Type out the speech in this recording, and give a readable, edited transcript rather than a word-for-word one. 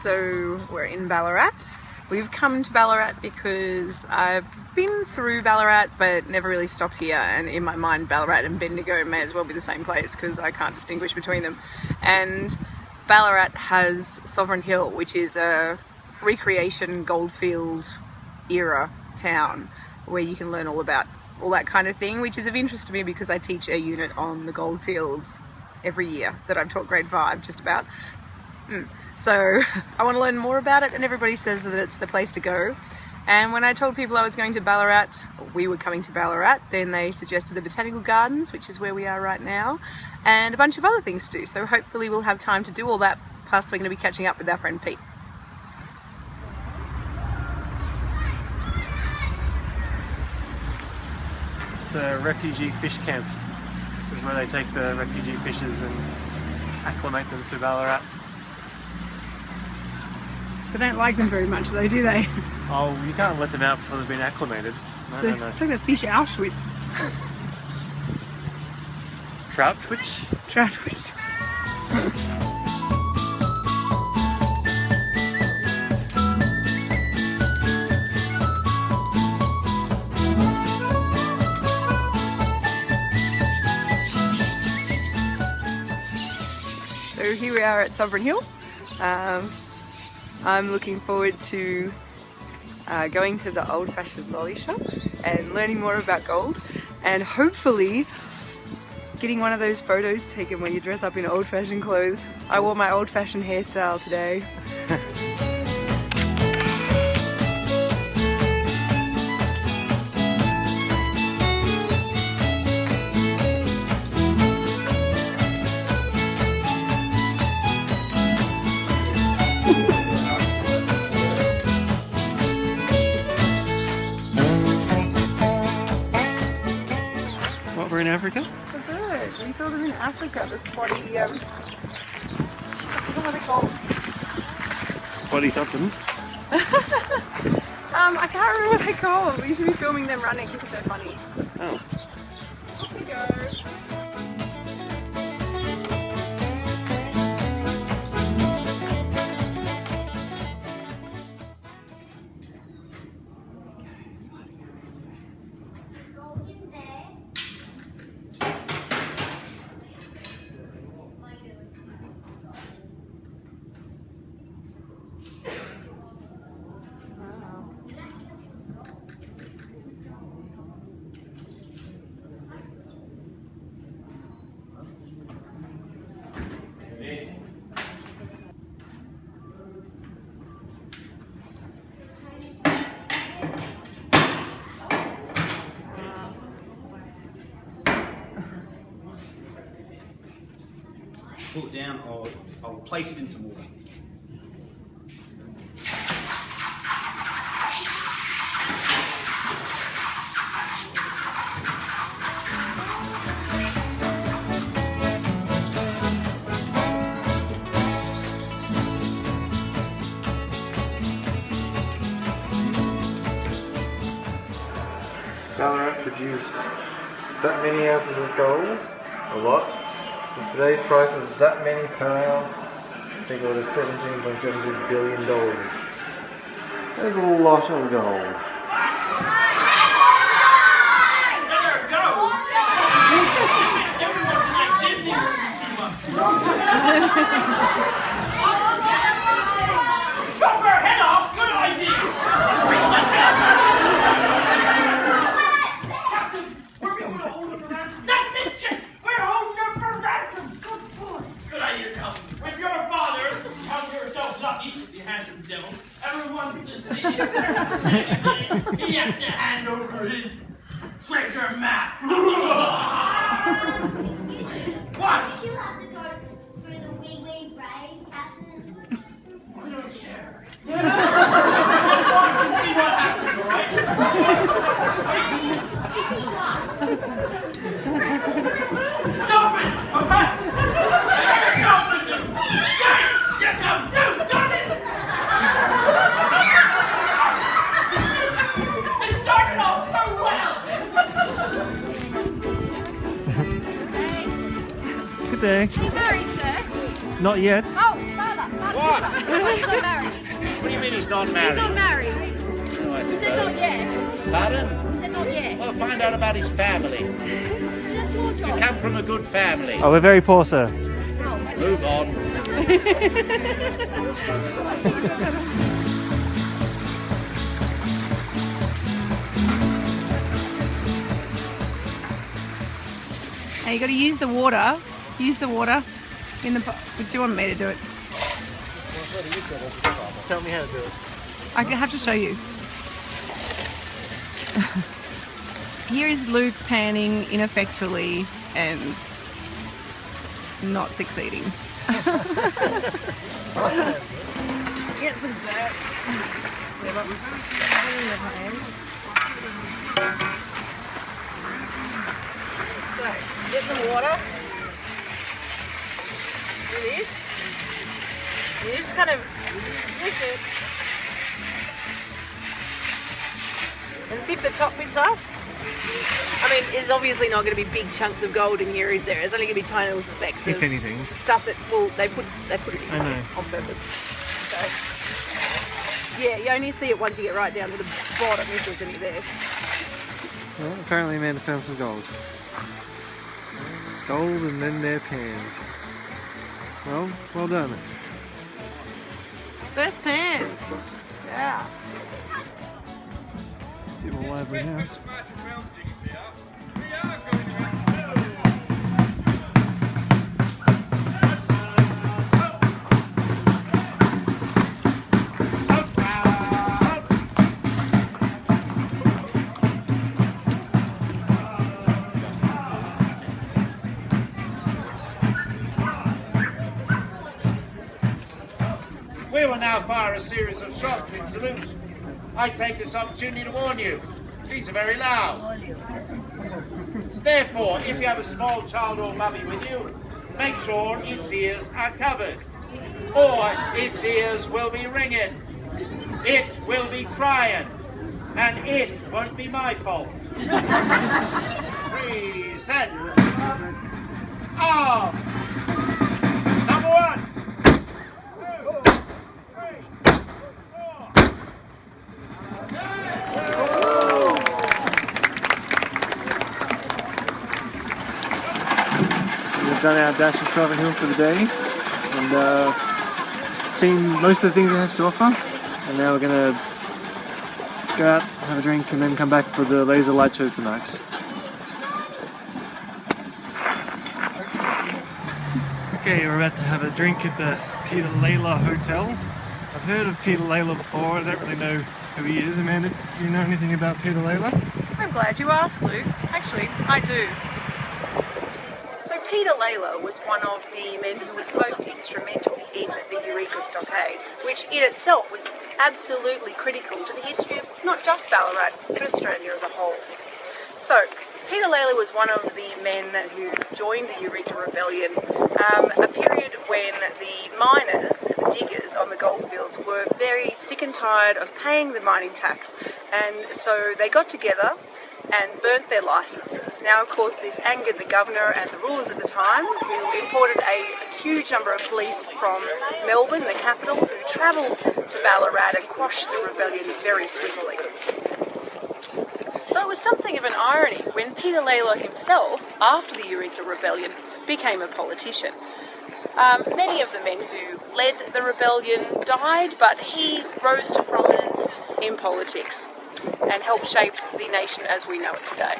So we're in Ballarat. We've come to Ballarat because I've been through Ballarat but never really stopped here, and in my mind Ballarat and Bendigo may as well be the same place because I can't distinguish between them. And Ballarat has Sovereign Hill, which is a recreation goldfield era town where you can learn all about all that kind of thing, which is of interest to me because I teach a unit on the goldfields every year that I've taught grade 5 just about. So I want to learn more about it, and everybody says that it's the place to go. And when I told people I was going to Ballarat, or we were coming to Ballarat, then they suggested the Botanical Gardens, which is where we are right now, and a bunch of other things to do. So hopefully we'll have time to do all that, plus we're going to be catching up with our friend Pete. It's a refugee fish camp. This is where they take the refugee fishes and acclimate them to Ballarat. They don't like them very much though, do they? Oh, you can't let them out before they've been acclimated. No. It's like the fish Auschwitz. Trout twitch? Trout twitch. So here we are at Sovereign Hill. I'm looking forward to going to the old-fashioned lolly shop and learning more about gold, and hopefully getting one of those photos taken where you dress up in old-fashioned clothes. I wore my old-fashioned hairstyle today. What, we're in Africa? Good. We saw them in Africa, the spotty, I forgot what they're called. Spotty somethings. I can't remember what they're called. We should be filming them running because they're funny. Oh. Off we go. Pull it down, I'll place it in some water. Ballarat produced that many ounces of gold, a lot. In today's prices, that many per ounce is equal to $17.72 billion. There's a lot of gold. Chop her head off! Good idea! Captain, we're going to hold her for ransom. That's it, Chick! We're holding her for ransom! Good boy! Good idea, Captain. If your father, count yourself lucky, you handsome devil, ever wants to see anything, he has to hand over his treasure map. What? You have to go through the wee brain, Captain. I don't care. Just watch and see what happens, alright? Stop it! Alright? What are you to do? Yes, no, done it! It started off so well! Good day. Very, sir. Not yet. Oh, father. What? He's not married. What do you mean he's not He's married? not married. Oh, I He said suppose. not yet. Pardon? He said not yet. Well, find out about his family. That's your You job. come from a good family. Oh, we're very poor, sir. Move on. Now you got to use the water. Use the water in the. Do you want me to do it? Just tell me how to do it. I have to show you. Here is Luke panning ineffectually and not succeeding. Get some dirt. So, get the water. Do this. You just kind of push it. And see if the top bits off. I mean, there's obviously not going to be big chunks of gold in here, is there? There's only going to be tiny little specks of anything. stuff that, well, they put it in I know. on purpose. So, yeah, you only see it once you get right down to the bottom if there's any there. Well, apparently Amanda found some gold. Gold and then their pans. Well done. First pan. Yeah. Bit more lively now. We will now fire a series of shots in salute. I take this opportunity to warn you. These are very loud. Therefore, if you have a small child or mummy with you, make sure its ears are covered, or its ears will be ringing. It will be crying, and it won't be my fault. Present. Arm. Number one. We've done our dash at Southern Hill for the day and seen most of the things it has to offer, and now we're going to go out, have a drink and then come back for the laser light show tonight. Okay, we're about to have a drink at the Peter Layla Hotel. I've heard of Peter Layla before, I don't really know who he is. Amanda, do you know anything about Peter Layla? I'm glad you asked, Luke. Actually, I do. So Peter Layla was one of the men who was most instrumental in the Eureka Stockade, which in itself was absolutely critical to the history of not just Ballarat, but Australia as a whole. So, Peter Layla was one of the men who joined the Eureka Rebellion, a period when the miners, the diggers on the goldfields were very sick and tired of paying the mining tax, and so they got together and burnt their licences. Now, of course, this angered the governor and the rulers at the time, who imported a huge number of police from Melbourne, the capital, who travelled to Ballarat and quashed the rebellion very swiftly. So it was something of an irony when Peter Layla himself, after the Eureka Rebellion, became a politician. Many of the men who led the rebellion died, but he rose to prominence in politics and helped shape the nation as we know it today.